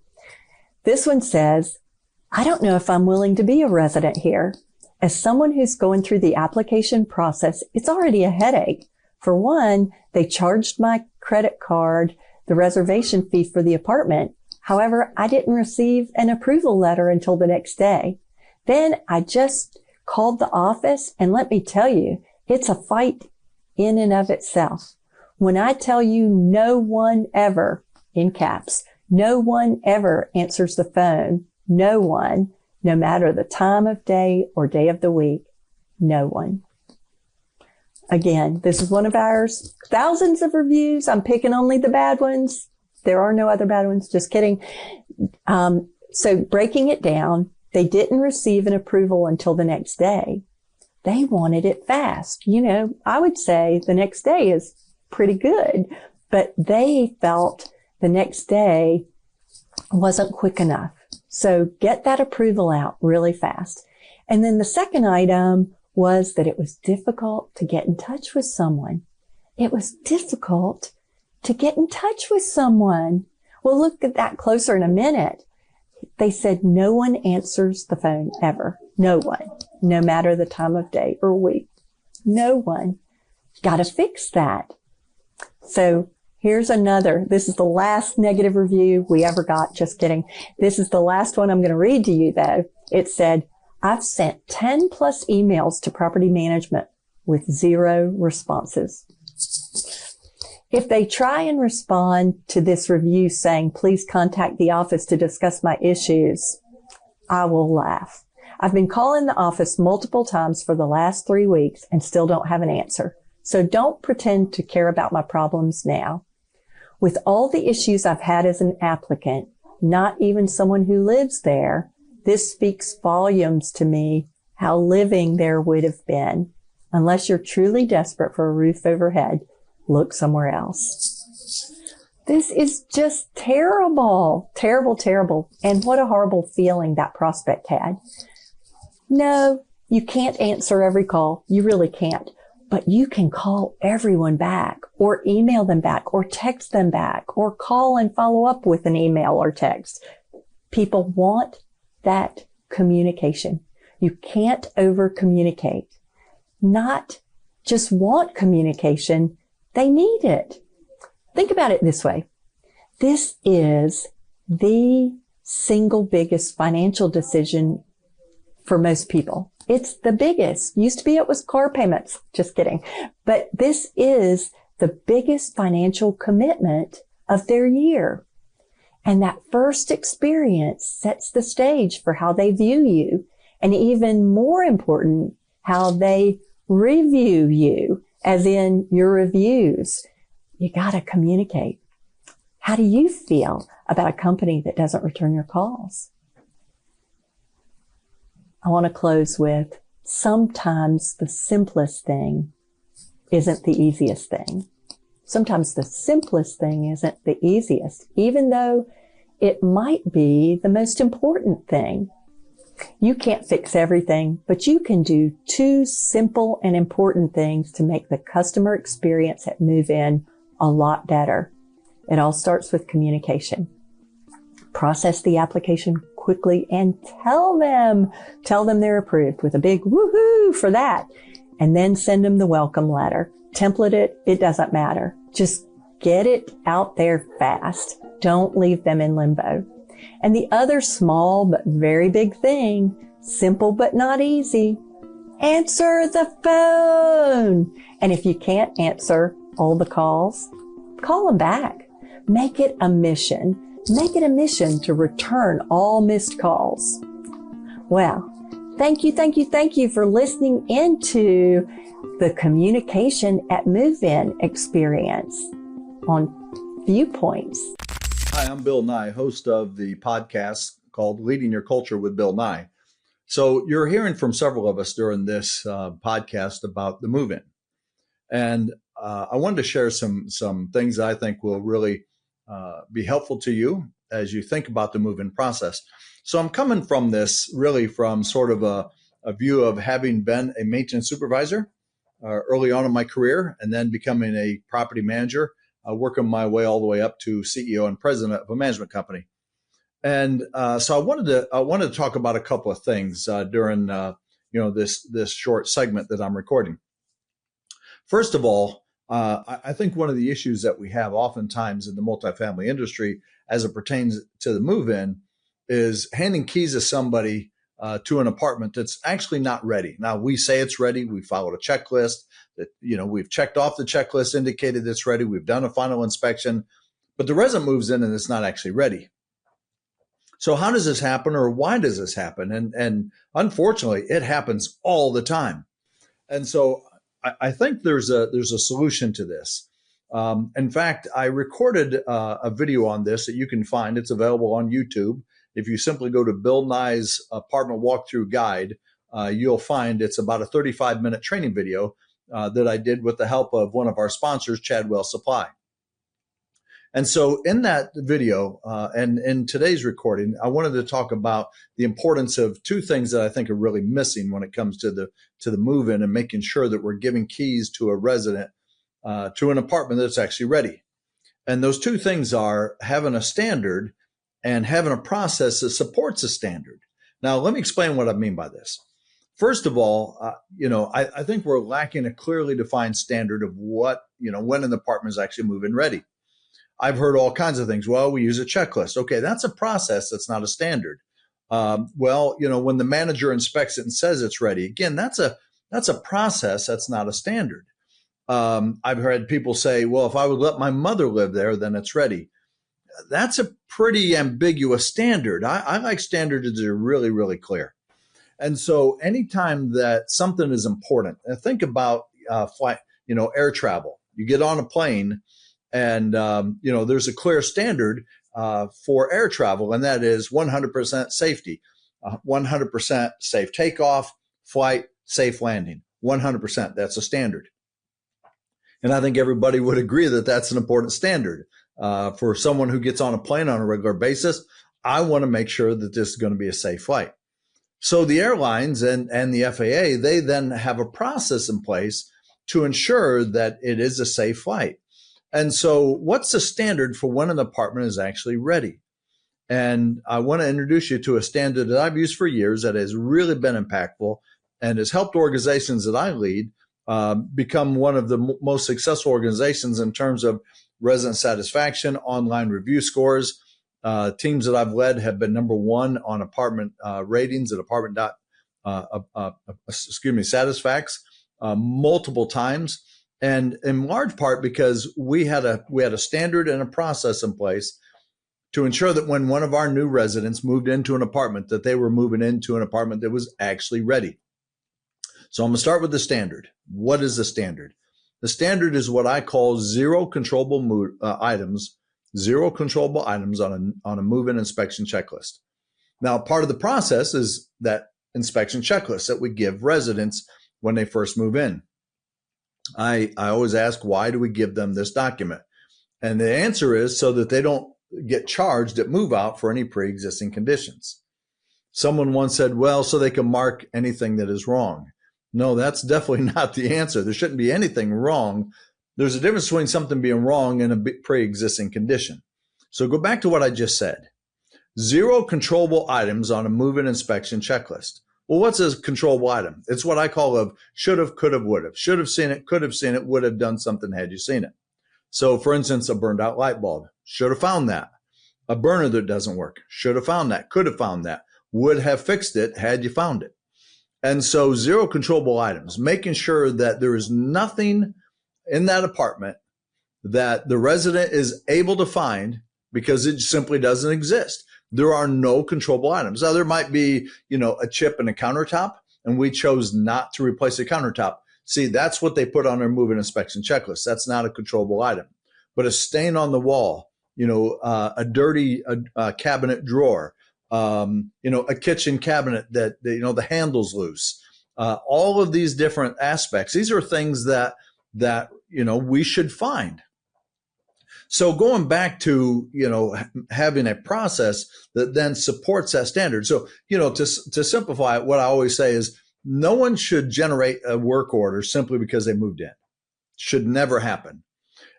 This one says, I don't know if I'm willing to be a resident here. As someone who's going through the application process, it's already a headache. For one, they charged my credit card the reservation fee for the apartment. However, I didn't receive an approval letter until the next day. Then I just called the office, and let me tell you, it's a fight in and of itself. When I tell you no one ever, in caps, no one ever answers the phone, no one, no matter the time of day or day of the week, no one. Again, this is one of ours. Thousands of reviews. I'm picking only the bad ones. There are no other bad ones. Just kidding. So breaking it down, they didn't receive an approval until the next day. They wanted it fast. You know, I would say the next day is pretty good, but they felt the next day wasn't quick enough. So get that approval out really fast. And then the second item was that it was difficult to get in touch with someone. It was difficult to get in touch with someone. We'll look at that closer in a minute. They said no one answers the phone ever. No one. No matter the time of day or week. No one. Got to fix that. So here's another. This is the last negative review we ever got. Just kidding. This is the last one I'm going to read to you, though. It said, I've sent 10 plus emails to property management with 0 responses. If they try and respond to this review saying, please contact the office to discuss my issues, I will laugh. I've been calling the office multiple times for the last 3 weeks and still don't have an answer. So don't pretend to care about my problems now. With all the issues I've had as an applicant, not even someone who lives there, this speaks volumes to me how living there would have been. Unless you're truly desperate for a roof overhead, look somewhere else. This is just terrible, terrible, terrible. And what a horrible feeling that prospect had. No, you can't answer every call. You really can't. But you can call everyone back or email them back or text them back or call and follow up with an email or text. People want that communication. You can't over communicate. Not just want communication, they need it. Think about it this way. This is the single biggest financial decision for most people. It's the biggest. Used to be it was car payments. Just kidding. But this is the biggest financial commitment of their year. And that first experience sets the stage for how they view you. And even more important, how they review you, as in your reviews. You got to communicate. How do you feel about a company that doesn't return your calls? I want to close with, sometimes the simplest thing isn't the easiest thing. Sometimes the simplest thing isn't the easiest, even though it might be the most important thing. You can't fix everything, but you can do 2 simple and important things to make the customer experience at move-in a lot better. It all starts with communication. Process the application quickly and tell them they're approved with a big woohoo for that. And then send them the welcome letter. Template it. It doesn't matter. Just get it out there fast. Don't leave them in limbo. And the other small but very big thing, simple but not easy, answer the phone. And if you can't answer all the calls, call them back. Make it a mission. Make it a mission to return all missed calls. Well, thank you for listening into the Communication at Move-In experience on Viewpoints. Hi, I'm Bill Nye, host of the podcast called Leading Your Culture with Bill Nye. So you're hearing from several of us during this podcast about the move-in. And I wanted to share some things that I think will really be helpful to you as you think about the move-in process. So I'm coming from this really from sort of a view of having been a maintenance supervisor early on in my career and then becoming a property manager, working my way all the way up to CEO and president of a management company. And so I wanted to talk about a couple of things during this short segment that I'm recording. First of all, I think one of the issues that we have oftentimes in the multifamily industry as it pertains to the move-in is handing keys to somebody to an apartment that's actually not ready. Now, we say it's ready. We followed a checklist that, we've checked off the checklist, indicated it's ready. We've done a final inspection, but the resident moves in and it's not actually ready. So how does this happen, or why does this happen? And unfortunately, it happens all the time. And so I think there's a solution to this. In fact, I recorded a video on this that you can find. It's available on YouTube. If you simply go to Bill Nye's Apartment Walkthrough Guide, you'll find it's about a 35-minute training video that I did with the help of one of our sponsors, Chadwell Supply. And so in that video and in today's recording, I wanted to talk about the importance of 2 things that I think are really missing when it comes to the move-in and making sure that we're giving keys to a resident to an apartment that's actually ready. And those 2 things are having a standard and having a process that supports a standard. Now, let me explain what I mean by this. First of all, I think we're lacking a clearly defined standard of what, when an apartment is actually move-in ready. I've heard all kinds of things. Well, we use a checklist. Okay, that's a process. That's not a standard. When the manager inspects it and says it's ready, again, that's a process. That's not a standard. I've heard people say, well, if I would let my mother live there, then it's ready. That's a pretty ambiguous standard. I like standards that are really, really clear. And so anytime that something is important, and think about flight, air travel. You get on a plane and, there's a clear standard for air travel, and that is 100% safety, 100% safe takeoff, flight, safe landing, 100%. That's a standard. And I think everybody would agree that that's an important standard. For someone who gets on a plane on a regular basis, I want to make sure that this is going to be a safe flight. So the airlines and the FAA, they then have a process in place to ensure that it is a safe flight. And so what's the standard for when an apartment is actually ready? And I want to introduce you to a standard that I've used for years that has really been impactful and has helped organizations that I lead become one of the most successful organizations in terms of resident satisfaction, online review scores. Teams that I've led have been number one on apartment ratings at Satisfax multiple times, and in large part because we had a standard and a process in place to ensure that when one of our new residents moved into an apartment, that they were moving into an apartment that was actually ready. So I'm going to start with the standard. What is the standard? The standard is what I call zero controllable items on a move-in inspection checklist. Now, part of the process is that inspection checklist that we give residents when they first move in. I always ask, why do we give them this document? And the answer is so that they don't get charged at move out for any pre-existing conditions. Someone once said, well, so they can mark anything that is wrong. No, that's definitely not the answer. There shouldn't be anything wrong. There's a difference between something being wrong and a pre-existing condition. So go back to what I just said. Zero controllable items on a move-in inspection checklist. Well, what's a controllable item? It's what I call a should have, could have, would have. Should have seen it, could have seen it, would have done something had you seen it. So for instance, a burned out light bulb. Should have found that. A burner that doesn't work. Should have found that, could have found that, would have fixed it had you found it. And so zero controllable items, making sure that there is nothing in that apartment that the resident is able to find because it simply doesn't exist. There are no controllable items. Now, there might be, a chip in a countertop, and we chose not to replace the countertop. See, that's what they put on their move-in inspection checklist. That's not a controllable item. But a stain on the wall, a dirty cabinet drawer, a kitchen cabinet that the handle's loose. All of these different aspects. These are things that we should find. So going back to having a process that then supports that standard. So to simplify it, what I always say is no one should generate a work order simply because they moved in. Should never happen.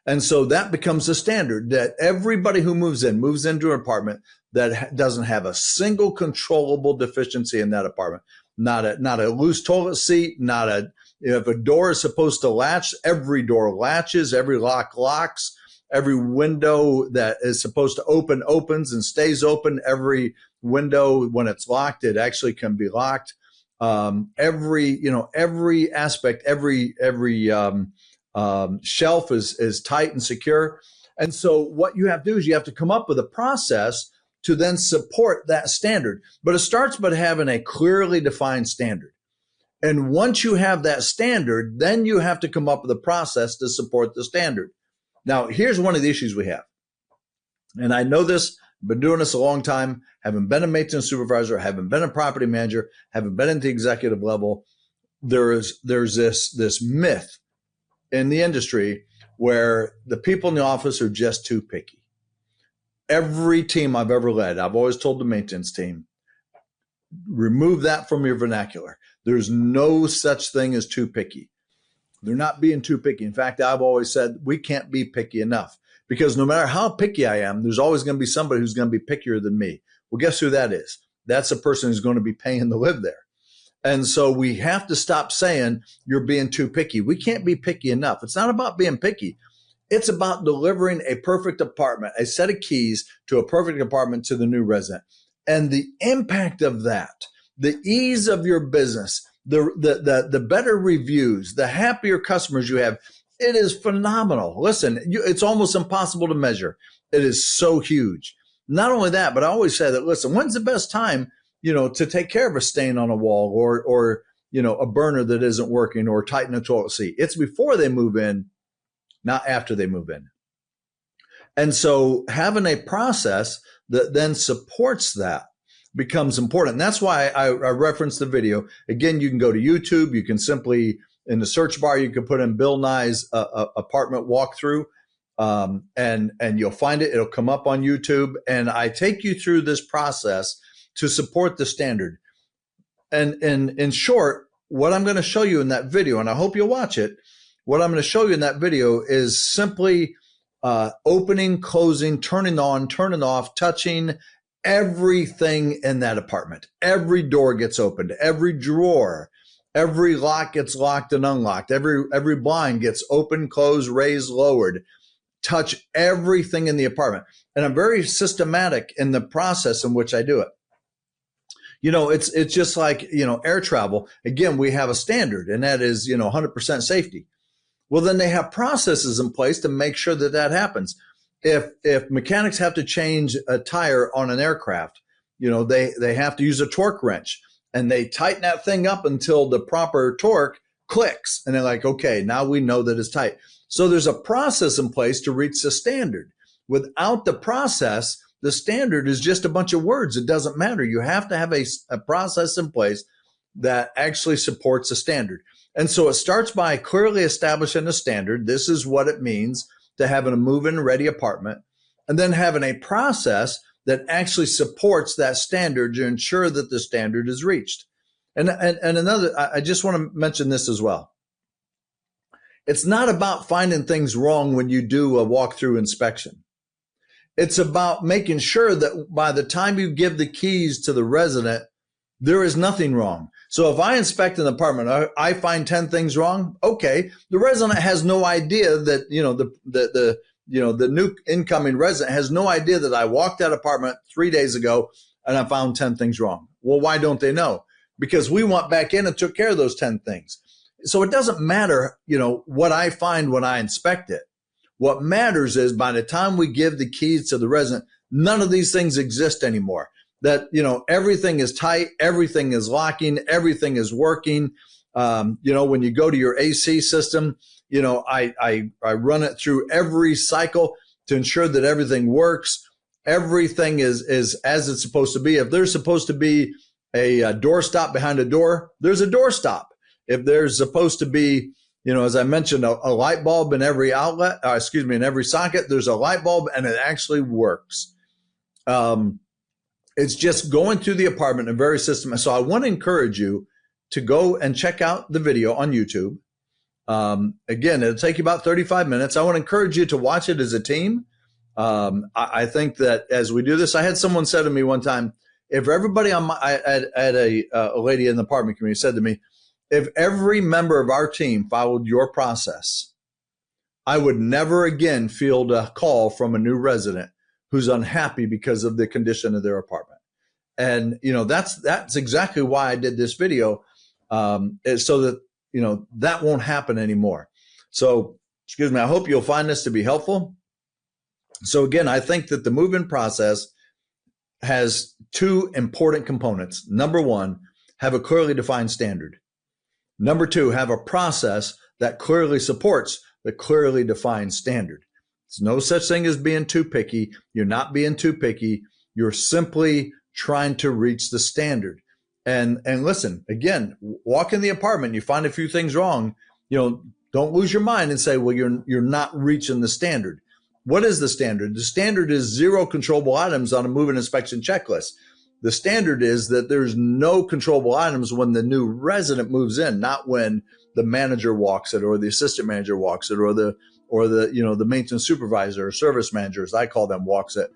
And so that becomes a standard that everybody who moves into an apartment that doesn't have a single controllable deficiency in that apartment. Not a loose toilet seat, if a door is supposed to latch, every door latches, every lock locks, every window that is supposed to open opens and stays open. Every window, when it's locked, it actually can be locked. Every aspect, every shelf is tight and secure. And so what you have to do is you have to come up with a process to then support that standard. But it starts by having a clearly defined standard. And once you have that standard, then you have to come up with a process to support the standard. Now, here's one of the issues we have. And I know this, been doing this a long time, haven't been a maintenance supervisor, haven't been a property manager, haven't been at the executive level. There's this myth in the industry where the people in the office are just too picky. Every team I've ever led, I've always told the maintenance team, remove that from your vernacular. There's no such thing as too picky. They're not being too picky. In fact, I've always said we can't be picky enough because no matter how picky I am, there's always going to be somebody who's going to be pickier than me. Well, guess who that is? That's the person who's going to be paying to live there. And so we have to stop saying you're being too picky. We can't be picky enough. It's not about being picky. It's about delivering a perfect apartment, a set of keys to a perfect apartment to the new resident. And the impact of that, the ease of your business, the better reviews, the happier customers you have, it is phenomenal. Listen, it's almost impossible to measure. It is so huge. Not only that, but I always say that, listen, when's the best time, to take care of a stain on a wall or a burner that isn't working or tighten a toilet seat? It's before they move in, not after they move in. And so having a process that then supports that becomes important. And that's why I referenced the video. Again, you can go to YouTube. You can simply, in the search bar, you can put in Bill Nye's apartment walkthrough, and you'll find it. It'll come up on YouTube. And I take you through this process to support the standard. And in short, what I'm going to show you in that video, and I hope you'll watch it, what I'm going to show you in that video is simply opening, closing, turning on, turning off, touching everything in that apartment. Every door gets opened, every drawer, every lock gets locked and unlocked, every blind gets opened, closed, raised, lowered. Touch everything in the apartment. And I'm very systematic in the process in which I do it. It's just like, air travel. Again, we have a standard, and that is, 100% safety. Well, then they have processes in place to make sure that that happens. If mechanics have to change a tire on an aircraft, they have to use a torque wrench, and they tighten that thing up until the proper torque clicks. And they're like, okay, now we know that it's tight. So there's a process in place to reach the standard. Without the process, the standard is just a bunch of words. It doesn't matter. You have to have a process in place that actually supports the standard. And so it starts by clearly establishing a standard. This is what it means to having a move-in ready apartment, and then having a process that actually supports that standard to ensure that the standard is reached. And another, I just want to mention this as well. It's not about finding things wrong when you do a walkthrough inspection. It's about making sure that by the time you give the keys to the resident, there is nothing wrong. So if I inspect an apartment, I find 10 things wrong. Okay, the resident has no idea that the new incoming resident has no idea that I walked that apartment 3 days ago and I found 10 things wrong. Well, why don't they know? Because we went back in and took care of those 10 things. So it doesn't matter, what I find when I inspect it. What matters is by the time we give the keys to the resident, none of these things exist anymore. That, everything is tight, everything is locking, everything is working. When you go to your AC system, I run it through every cycle to ensure that everything works. Everything is as it's supposed to be. If there's supposed to be a door stop behind a door, there's a door stop. If there's supposed to be, as I mentioned, a light bulb in every outlet, in every socket, there's a light bulb, and it actually works. It's just going through the apartment in very systematic. So I want to encourage you to go and check out the video on YouTube. Again, it'll take you about 35 minutes. I want to encourage you to watch it as a team. I think that as we do this, I had someone say to me one time, if everybody a lady in the apartment community said to me, if every member of our team followed your process, I would never again field a call from a new resident who's unhappy because of the condition of their apartment. And, that's exactly why I did this video, is so that, that won't happen anymore. So, I hope you'll find this to be helpful. So again, I think that the move-in process has two important components. Number one, have a clearly defined standard. Number two, have a process that clearly supports the clearly defined standard. There's no such thing as being too picky. You're not being too picky. You're simply trying to reach the standard. And listen, again, walk in the apartment, you find a few things wrong, don't lose your mind and say, well, you're not reaching the standard. What is the standard? The standard is 0 controllable items on a move-in inspection checklist. The standard is that there's no controllable items when the new resident moves in, not when the manager walks it or the assistant manager walks it or the maintenance supervisor or service manager, as I call them, walks it.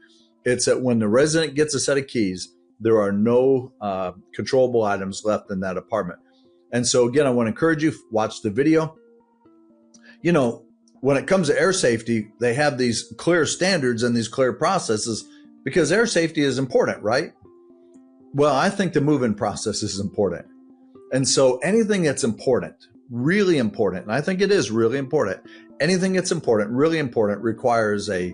It's that when the resident gets a set of keys, there are no controllable items left in that apartment. And so again, I want to encourage you, watch the video. You know, when it comes to air safety, they have these clear standards and these clear processes because air safety is important, right? Well, I think the move-in process is important. And so anything that's important, really important, and I think it is really important, anything that's important, really important, requires a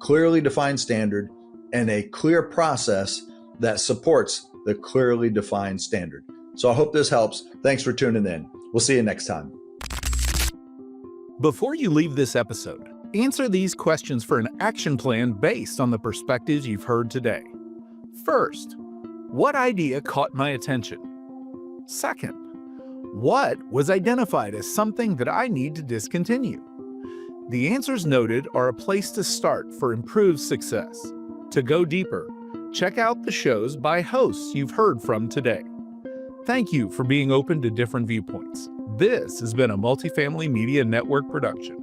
clearly defined standard and a clear process that supports the clearly defined standard. So I hope this helps. Thanks for tuning in. We'll see you next time. Before you leave this episode, answer these questions for an action plan based on the perspectives you've heard today. First, what idea caught my attention? Second, what was identified as something that I need to discontinue? The answers noted are a place to start for improved success. To go deeper, check out the shows by hosts you've heard from today. Thank you for being open to different viewpoints. This has been a Multifamily Media Network production.